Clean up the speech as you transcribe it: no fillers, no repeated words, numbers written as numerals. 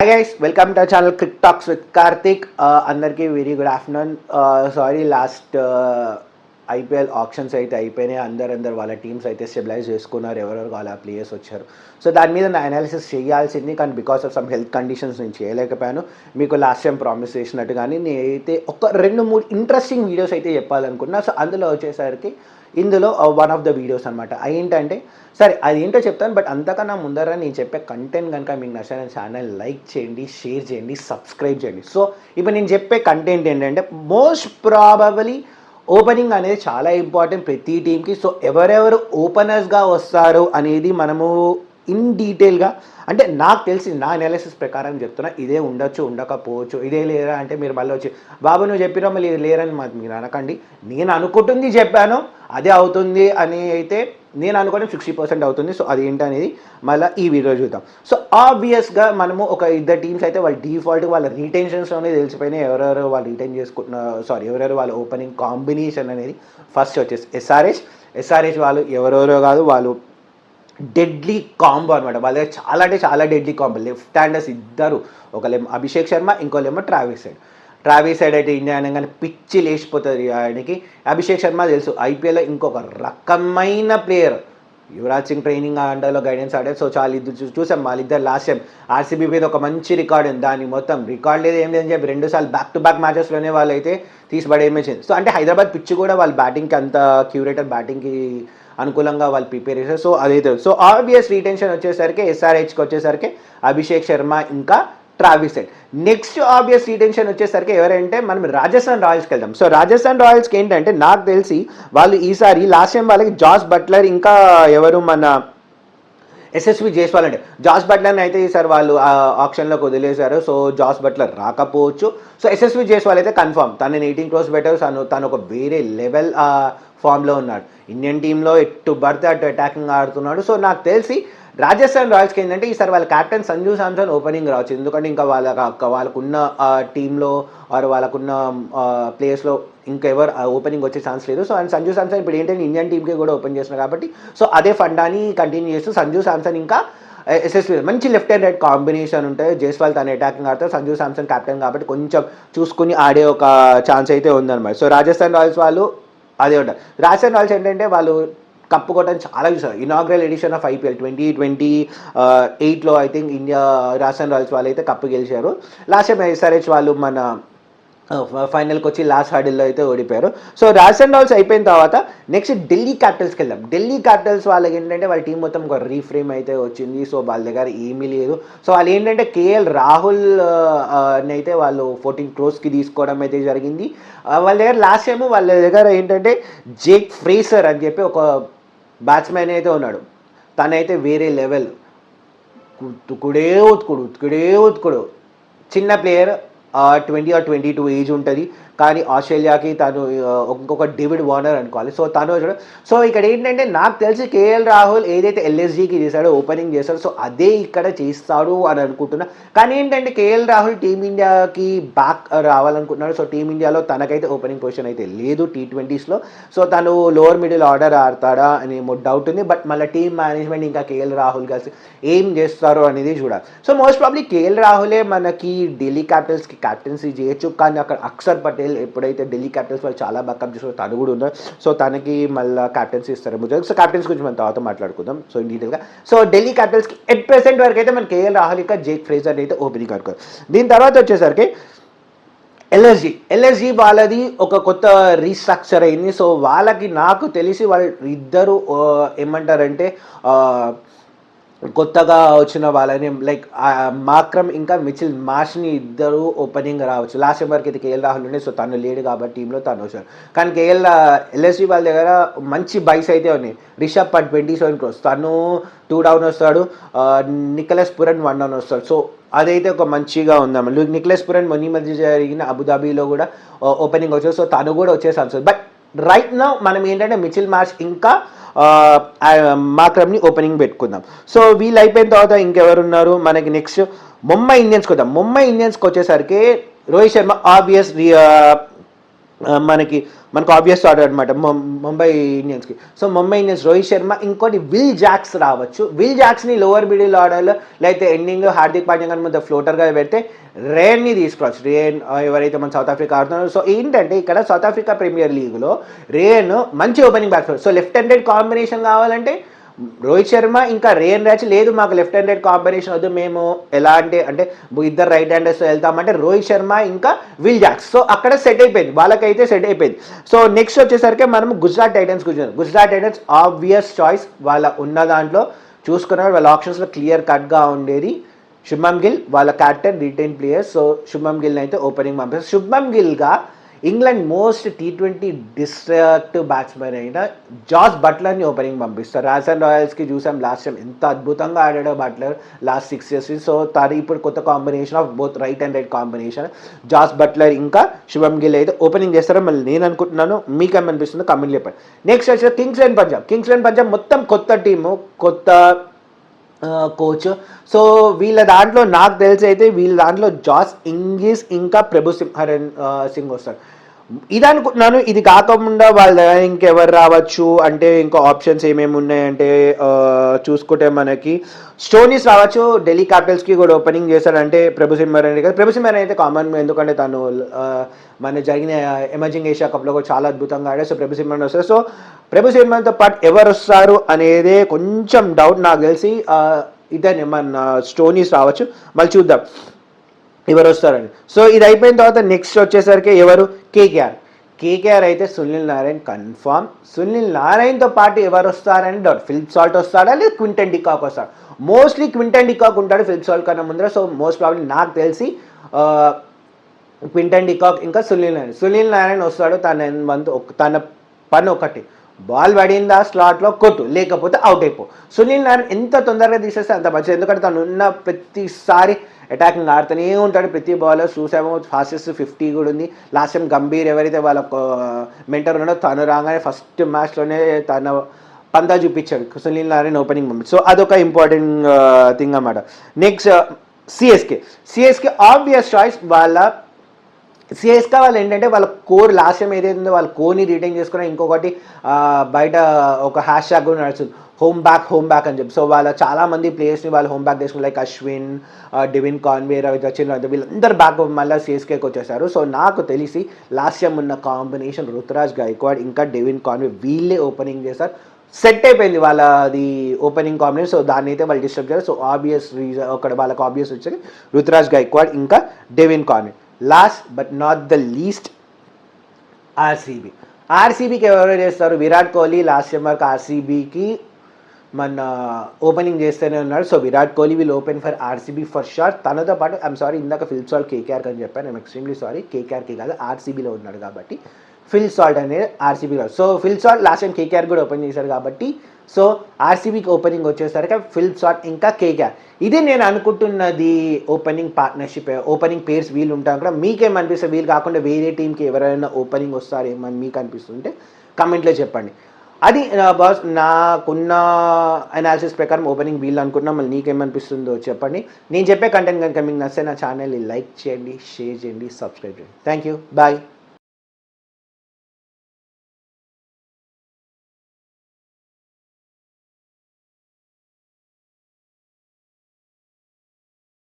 Hi guys, welcome to our channel Cricket Talks with Karthik. అందరికీ very good afternoon. Sorry last IPL options అయితే అయిపోయినాయి. అందరు వాళ్ళ teams అయితే స్టెబిలైజ్ చేసుకున్నారు, ఎవరెవరు వాళ్ళ ప్లేయర్స్ వచ్చారు. సో దాని మీద నా అనాలిసిస్ చేయాల్సింది, కానీ because of some health conditions నేను చేయలేకపోయాను. మీకు లాస్ట్ టైం ప్రామిస్ చేసినట్టు కానీ నేనైతే ఒక 2-3 ఇంట్రెస్టింగ్ వీడియోస్ అయితే చెప్పాలనుకున్నా. సో అందులో వచ్చేసరికి ఇందులో వన్ ఆఫ్ ద వీడియోస్ అనమాట. ఏంటంటే సరే అది ఏంటో చెప్తాను, బట్ అంతకన్నా ముందర నేను చెప్పే కంటెంట్ కనుక మీకు నచ్చిన ఛానల్ లైక్ చేయండి, షేర్ చేయండి, సబ్స్క్రైబ్ చేయండి. సో ఇప్పుడు నేను చెప్పే కంటెంట్ ఏంటంటే మోస్ట్ ప్రాబబలీ ఓపెనింగ్ అనేది చాలా ఇంపార్టెంట్ ప్రతి టీంకి. సో ఎవరెవరు ఓపెనర్స్గా వస్తారు అనేది మనము ఇన్ డీటెయిల్గా, అంటే నాకు తెలిసి నా అనాలిసిస్ ప్రకారం చెప్తున్నా. ఇదే ఉండొచ్చు, ఉండకపోవచ్చు, ఇదే లేరా అంటే మీరు మళ్ళీ వచ్చి బాబు నువ్వు చెప్పినా మళ్ళీ ఇది లేరని మీరు అనకండి. నేను అనుకుంటుంది చెప్పాను, అదే అవుతుంది అని అయితే నేను అనుకోవడం 60% అవుతుంది. సో అది ఏంటనేది మళ్ళీ ఈ వీడియో చూద్దాం. సో ఆబ్వియస్గా మనము ఒక ఇద్దరు టీమ్స్ అయితే వాళ్ళ డిఫాల్ట్ వాళ్ళ రీటెన్షన్స్లోనే తెలిసిపోయినాయి ఎవరెవరు వాళ్ళు రిటైన్ ఎవరెవరు వాళ్ళ ఓపెనింగ్ కాంబినేషన్ అనేది. ఫస్ట్ వచ్చేసి ఎస్ఆర్హెచ్ వాళ్ళు ఎవరెవరో కాదు, వాళ్ళు డెడ్లీ కాంబో అనమాట. వాళ్ళ దగ్గర చాలా అంటే చాలా డెడ్లీ కాంబో. లెఫ్ట్ హ్యాండర్స్ ఇద్దరు, ఒకలేమో అభిషేక్ శర్మ, ఇంకోలేమో ట్రావిస్ సైడ్ అయితే ఇండియా అనగానే పిచ్చి లేచిపోతుంది ఆయనకి. అభిషేక్ శర్మ తెలుసు ఐపీఎల్లో ఇంకొక రకమైన ప్లేయర్. యువరాజ్ సింగ్ ట్రైనింగ్ అండర్లో గైడెన్స్ ఆడారు. సో చాలా ఇద్దరు చూసాం వాళ్ళిద్దరు లాస్ట్ టైం ఆర్సీబీ మీద ఒక మంచి రికార్డ్ ఉంది. దాని మొత్తం రికార్డ్ లేదు ఏం లేదని చెప్పి 2 సార్లు బ్యాక్ టు బ్యాక్ మ్యాచెస్లోనే వాళ్ళు అయితే తీసిపడేమేసింది. సో అంటే హైదరాబాద్ పిచ్ కూడా వాళ్ళ బ్యాటింగ్కి అంత క్యూరేటర్ బ్యాటింగ్కి అనుకూలంగా వాళ్ళు ప్రిపేర్ చేశారు. సో అదైతే సో ఆబ్వియస్ రీటెన్షన్ వచ్చేసరికి ఎస్ఆర్హెచ్కి వచ్చేసరికి అభిషేక్ శర్మ ఇంకా Travis head. Next obvious retention వచ్చేసరికి ఎవరంటే మనం రాజస్థాన్ రాయల్స్కి వెళ్దాం. సో రాజస్థాన్ రాయల్స్కి ఏంటంటే నాకు తెలిసి వాళ్ళు ఈసారి లాస్ట్ టైం వాళ్ళకి జాస్ బట్లర్ ఇంకా ఎవరు మన ఎస్ఎస్వి జైస్వాల్ అంటే జాస్ బట్లర్ని అయితే ఈసారి వాళ్ళు ఆప్షన్లోకి వదిలేశారు. సో జాస్ బట్లర్ రాకపోవచ్చు. సో ఎస్ఎస్వి జైస్వాల్ అయితే కన్ఫర్మ్, తనని 18 crores బెటర్. తను ఒక వేరే లెవెల్ ఫామ్లో ఉన్నాడు. ఇండియన్ టీంలో ఎటు పడితే అటు అటాకింగ్ ఆడుతున్నాడు. సో నాకు తెలిసి రాజస్థాన్ రాయల్స్కి ఏంటంటే ఈసారి వాళ్ళ కెప్టెన్ సంజు శాంసన్ ఓపెనింగ్ రావచ్చు. ఎందుకంటే ఇంకా వాళ్ళకున్న టీంలో ఆర్ వాళ్ళకున్న ప్లేయర్స్లో ఇంకెవరు ఓపెనింగ్ వచ్చే ఛాన్స్ లేదు. సో అండ్ సంజు శాంసన్ ఇప్పుడు ఏంటంటే ఇండియన్ టీంకి కూడా ఓపెన్ చేస్తున్నారు కాబట్టి సో అదే ఫండాని కంటిన్యూ చేస్తూ సంజు శాంసన్ ఇంకా ఎస్ఎస్వి మంచి లెఫ్ట్ అండ్ రైట్ కాంబినేషన్ ఉంటాయి. జైస్వాల్ తన అటాకింగ్ ఆడతారు, సంజు శాంసన్ కెప్టెన్ కాబట్టి కొంచెం చూసుకుని ఆడే ఒక ఛాన్స్ అయితే ఉందన్నమాట. సో రాజస్థాన్ రాయల్స్ వాళ్ళు అదే ఉంటారు. రాజస్థాన్ రాయల్స్ ఏంటంటే వాళ్ళు కప్పు కొట్టని చాలా చూసారు. ఇనాగ్రల్ ఎడిషన్ ఆఫ్ ఐపీఎల్ 2028లో I think India Rajasthan Royals వాళ్ళు అయితే కప్పు గెలిచారు. లాస్ట్ టైం ఎస్ఆర్హెచ్ వాళ్ళు మన ఫైనల్కి వచ్చి లాస్ట్ హర్డిల్లో అయితే ఓడిపోయారు. సో రాజస్థాన్ రాయల్స్ అయిపోయిన తర్వాత నెక్స్ట్ ఢిల్లీ క్యాపిటల్స్కి వెళ్దాం. ఢిల్లీ క్యాపిటల్స్ వాళ్ళకి ఏంటంటే వాళ్ళ టీం మొత్తం ఒక రీఫ్రేమ్ అయితే వచ్చింది. సో వాళ్ళ దగ్గర ఏమీ లేదు. సో వాళ్ళు ఏంటంటే కేఎల్ రాహుల్ అయితే వాళ్ళు 14 crores తీసుకోవడం అయితే జరిగింది. వాళ్ళ దగ్గర లాస్ట్ టైం వాళ్ళ దగ్గర ఏంటంటే జేక్ ఫ్రేసర్ అని చెప్పి ఒక బ్యాట్స్మెన్ అయితే ఉన్నాడు. తనైతే వేరే లెవెల్, ఉతుకుడు చిన్న ప్లేయర్, 20 or 22 ఏజ్ ఉంటుంది. కానీ ఆస్ట్రేలియాకి తను ఇంకొక డేవిడ్ వార్నర్ అనుకోవాలి. సో తను సో ఇక్కడ ఏంటంటే నాకు తెలిసి కేఎల్ రాహుల్ ఏదైతే ఎల్ఎస్జీకి చేశాడో ఓపెనింగ్ చేశాడో సో అదే ఇక్కడ చేస్తాడు అని అనుకుంటున్నా. కానీ ఏంటంటే కేఎల్ రాహుల్ టీమిండియాకి బ్యాక్ రావాలనుకుంటున్నాడు. సో టీమిండియాలో తనకైతే ఓపెనింగ్ పొజిషన్ అయితే లేదు T20sలో. సో తను లోవర్ మిడిల్ ఆర్డర్ ఆడతాడా అని డౌట్ ఉంది. బట్ మళ్ళీ టీమ్ మేనేజ్మెంట్ ఇంకా కేఎల్ రాహుల్ కలిసి ఏం చేస్తారో అనేది చూడాలి. సో మోస్ట్ ప్రాబ్లీ కేఎల్ రాహులే మనకి ఢిల్లీ క్యాపిటల్స్కి క్యాప్టెన్సీ చేయొచ్చు. కానీ అక్కడ అక్షర్ పటేల్ ఎప్పుడైతే ఢిల్లీ క్యాపిటల్స్ వాళ్ళు చాలా బకప్ చేస్తారో తను కూడా ఉన్నారు. సో తనకి మళ్ళీ క్యాప్టెన్సీ ఇస్తారేమో. సో క్యాప్టెన్స్ గురించి మనం తర్వాత మాట్లాడుకుందాం సో ఇన్ డీటెయిల్గా. సో ఢిల్లీ క్యాపిటల్స్కి ఎట్ ప్రెసెంట్ వరకు అయితే మన కేఎల్ రాహుల్ ఇంకా జేక్ ఫ్రేజర్ అయితే ఓపెనింగ్ ఆడుకోరు. దీని తర్వాత వచ్చేసరికి ఎల్ఎస్జీ వాళ్ళది ఒక కొత్త రీస్ట్రక్చర్ అయింది. సో వాళ్ళకి నాకు తెలిసి వాళ్ళు ఇద్దరు ఏమంటారంటే కొత్తగా వచ్చిన వాళ్ళని లైక్ మాక్రమ్ ఇంకా మిచిల్ మార్ష్ని ఇద్దరు ఓపెనింగ్ రావచ్చు. లాస్ట్ టైం వరకు అయితే కేఎల్ రాహుల్ ఉండే. సో తను లేడు కాబట్టి టీంలో తను వచ్చాడు. కానీ ఎల్ఎస్జీ వాళ్ళ దగ్గర మంచి బైస్ అయితే ఉన్నాయి. రిషబ్ పంట్ 27 crores, తను 2 down వస్తాడు. నికోలస్ పురన్ 1 down వస్తాడు. సో అదైతే ఒక మంచిగా ఉందమ్మ. నికోలస్ పురన్ మొన్న మధ్య జరిగిన అబుదాబీలో కూడా ఓపెనింగ్ వచ్చాడు. సో తను కూడా వచ్చేసాను. బట్ రైట్ నౌ మనం ఏంటంటే మిచిల్ మార్ష్ ఇంకా మాక్రమ్ని ఓపెనింగ్ పెట్టుకుందాం. సో వీళ్ళు అయిపోయిన తర్వాత ఇంకెవరున్నారు మనకి నెక్స్ట్ ముంబై ఇండియన్స్కి వద్దాం. ముంబై ఇండియన్స్కి వచ్చేసరికి రోహిత్ శర్మ ఆబ్వియస్ మనకు ఆబ్వియస్ ఆర్డర్ అనమాట ముంబై ఇండియన్స్కి. సో ముంబై ఇండియన్స్ రోహిత్ శర్మ, ఇంకోటి విల్ జాక్స్ రావచ్చు. విల్ జాక్స్ని లోవర్ మిడిల్ ఆర్డర్లో లేకపోతే ఎండింగ్ హార్దిక్ పాండ్యా కానీ ముందు ఫ్లోటర్గా పెడితే రేన్ని తీసుకోవచ్చు. రేన్ ఎవరైతే మన సౌత్ ఆఫ్రికా ఆడుతున్నారో. సో ఏంటంటే ఇక్కడ సౌత్ ఆఫ్రికా ప్రీమియర్ లీగ్లో రేన్ మంచి opening batsmen. So left handed combination కావాలంటే రోహిత్ శర్మ ఇంకా రేన్ ర్యాచ్, లేదు మాకు లెఫ్ట్ హ్యాండెడ్ కాంబినేషన్ వద్దు, మేము ఎలా అంటే ఇద్దరు రైట్ హ్యాండర్స్ వెళ్తామంటే రోహిత్ శర్మ ఇంకా విల్ జాక్స్. సో అక్కడ సెట్ అయిపోయింది, వాళ్ళకైతే సెట్ అయిపోయింది. సో నెక్స్ట్ వచ్చేసరికి మనం గుజరాత్ టైటన్స్ గురించి. గుజరాత్ టైటన్స్ ఆబ్వియస్ చాయిస్, వాళ్ళ ఉన్న దాంట్లో చూసుకున్నారు, వాళ్ళ ఆప్షన్స్లో క్లియర్ కట్గా ఉండేది శుభ్మన్ గిల్, వాళ్ళ captain retain players. So Shubman గిల్ని అయితే ఓపెనింగ్ పంపిస్తారు. శుభ్మన్ గిల్గా England most T20 destructive batsmen అయిన జాస్ బట్లర్ని ఓపెనింగ్ పంపిస్తారు. రాజస్థాన్ రాయల్స్కి చూసాం లాస్ట్ టైం ఎంత అద్భుతంగా ఆడాడో బట్లర్ లాస్ట్ 6 years. సో తను ఇప్పుడు కొత్త combination of both right and right combination Jos Buttler ఇంకా శుభమ్ గిల్ అయితే ఓపెనింగ్ చేస్తారో మళ్ళీ నేను అనుకుంటున్నాను. మీకు ఏమనిపిస్తుందో కమెంట్ చెప్పండి. నెక్స్ట్ వచ్చి Kings eleven Punjab. Kings eleven Punjab మొత్తం కొత్త టీము, కొత్త కోచ్. సో వీళ్ళ దాంట్లో నాకు తెలిసి అయితే వీళ్ళ దాంట్లో జాస్ ఇంగ్లీష్ ఇంకా ప్రభు సింగ్ వస్తారు. ఇది అనుకుంటున్నాను. ఇది కాకుండా వాళ్ళ దగ్గర ఇంకెవరు రావచ్చు అంటే ఇంకా ఆప్షన్స్ ఏమేమి ఉన్నాయంటే చూసుకుంటే మనకి స్టోనీస్ రావచ్చు. ఢిల్లీ క్యాపిటల్స్కి కూడా ఓపెనింగ్ చేశాడంటే ప్రభు సింహరన్ కదా. ప్రభు సింహరన్ అయితే కామన్, ఎందుకంటే తను మన జరిగిన ఎమర్జింగ్ ఏషియా కప్లో కూడా చాలా అద్భుతంగా ఆడారు. సో ప్రభు సింహరన్ వస్తారు. సో ప్రభు సింహరన్తో పాటు ఎవరు వస్తారు అనేదే కొంచెం డౌట్ నాకు తెలిసి. ఇదే మన స్టోనీస్ రావచ్చు, మళ్ళీ చూద్దాం ఎవరు వస్తారని. సో ఇది అయిపోయిన తర్వాత నెక్స్ట్ వచ్చేసరికి ఎవరు కేకేఆర్ అయితే సునీల్ నారాయణ్ కన్ఫామ్. సునీల్ నారాయణ్తో పాటు ఎవరు వస్తారని డౌట్. ఫిలిప్ సాల్ట్ వస్తాడా లేదా క్వింటన్ డికాక్ వస్తాడు. మోస్ట్లీ క్వింటన్ డికాక్ ఉంటాడు ఫిలిప్ సాల్ట్ కన్నా ముందర. సో మోస్ట్ ప్రాబ్లీ నాకు తెలిసి క్వింటన్ డికాక్ ఇంకా సునీల్ నారాయణ్ వస్తాడు. తన పని ఒకటి, బాల్ పడిందా స్లాట్లో కొట్టు, లేకపోతే అవుట్ అయిపో. సునీల్ నారాయణ్ ఎంత తొందరగా తీసేస్తే అంత మంచిది, ఎందుకంటే తను ఉన్న ప్రతిసారి అటాకింగ్ ఆడుతూనే ఉంటాడు. ప్రతి బాలర్ చూసామో ఫాస్టెస్ట్ 50 కూడా ఉంది. లాస్ట్ టైం గంభీర్ ఎవరైతే వాళ్ళ మెంటర్ ఉన్నాడో తను రాగానే ఫస్ట్ మ్యాచ్లోనే తన పందా చూపించాడు Sunil Narine opening moment. So అదొక ఇంపార్టెంట్ థింగ్ అన్నమాట. Next CSK obvious choice. CSK వాళ్ళు ఏంటంటే వాళ్ళ కోర్ లాస్ట్ టైం ఏదైతే ఉందో వాళ్ళ కోర్ని రిటైన్ చేసుకుని ఇంకొకటి బయట ఒక హ్యాష్ ట్యాగ్ కూడా నడుస్తుంది, హోమ్ బ్యాక్ అని చెప్పి. సో వాళ్ళ చాలామంది ప్లేయర్స్ని వాళ్ళు హోమ్ బ్యాక్ చేసుకుని, లైక్ అశ్విన్, డెవిన్ కాన్వే, వీళ్ళందరూ బ్యాక్ మళ్ళీ సిఎస్కేకి వచ్చేసారు. సో నాకు తెలిసి లాస్ట్ టైం ఉన్న కాంబినేషన్ రుతురాజ్ గైక్వాడ్ ఇంకా డెవిన్ కాన్వే వీళ్ళే ఓపెనింగ్ చేస్తారు. సెట్ అయిపోయింది వాళ్ళది ఓపెనింగ్ కాంబినేషన్. సో దాన్ని అయితే వాళ్ళు డిస్టర్బ్ చేస్తారు. సో ఆబ్వియస్ రీజన్ అక్కడ వాళ్ళకి ఆబ్వియస్ వచ్చేది రుతురాజ్ గైక్వాడ్ ఇంకా Devon Conway. Last but not the least ఆర్సీబీకి ఎవరు చేస్తారు? విరాట్ కోహ్లీ లాస్ట్ టైం వరకు ఆర్సీబీకి మన ఓపెనింగ్ చేస్తూనే ఉన్నాడు. So Virat Kohli will open for RCB for sure. తనతో పాటు ఐఎమ్ సారీ ఇందాక ఫిలిప్ సాల్ట్ కేకేఆర్ అని చెప్పాను, ఐఎమ్ ఎక్స్ట్రీమ్లీ సారీ. కేకేఆర్కి కాదు ఆర్సీబీలో ఉన్నాడు కాబట్టి ఫిల్ సాల్ట్ అనేది ఆర్సీబీలో. So Phil Salt last time KKR కూడా ఓపెన్ చేశారు కాబట్టి సో ఆర్సీబీకి ఓపెనింగ్ వచ్చేసరికి ఫిల్ సాల్ట్ ఇంకా కేకేఆర్. ఇది నేను అనుకుంటున్నది ఓపెనింగ్ పార్ట్నర్షిప్, ఓపెనింగ్ పేర్స్ వీళ్ళు ఉంటారు కూడా. మీకేమనిపిస్తుంది వీళ్ళు కాకుండా వేరే టీంకి ఎవరైనా ఓపెనింగ్ వస్తారేమని మీకు అనిపిస్తుంటే కమెంట్లో చెప్పండి. అది బాస్ నాకున్న అనాలిసిస్ ప్రకారం ఓపెనింగ్ వీళ్ళు అనుకుంటున్నా. మళ్ళీ నీకేమనిపిస్తుందో చెప్పండి. నేను చెప్పే కంటెంట్ కనుక మీకు నచ్చితే నా ఛానల్ని లైక్ చేయండి, షేర్ చేయండి, సబ్స్క్రైబ్ చేయండి. Thank you, bye.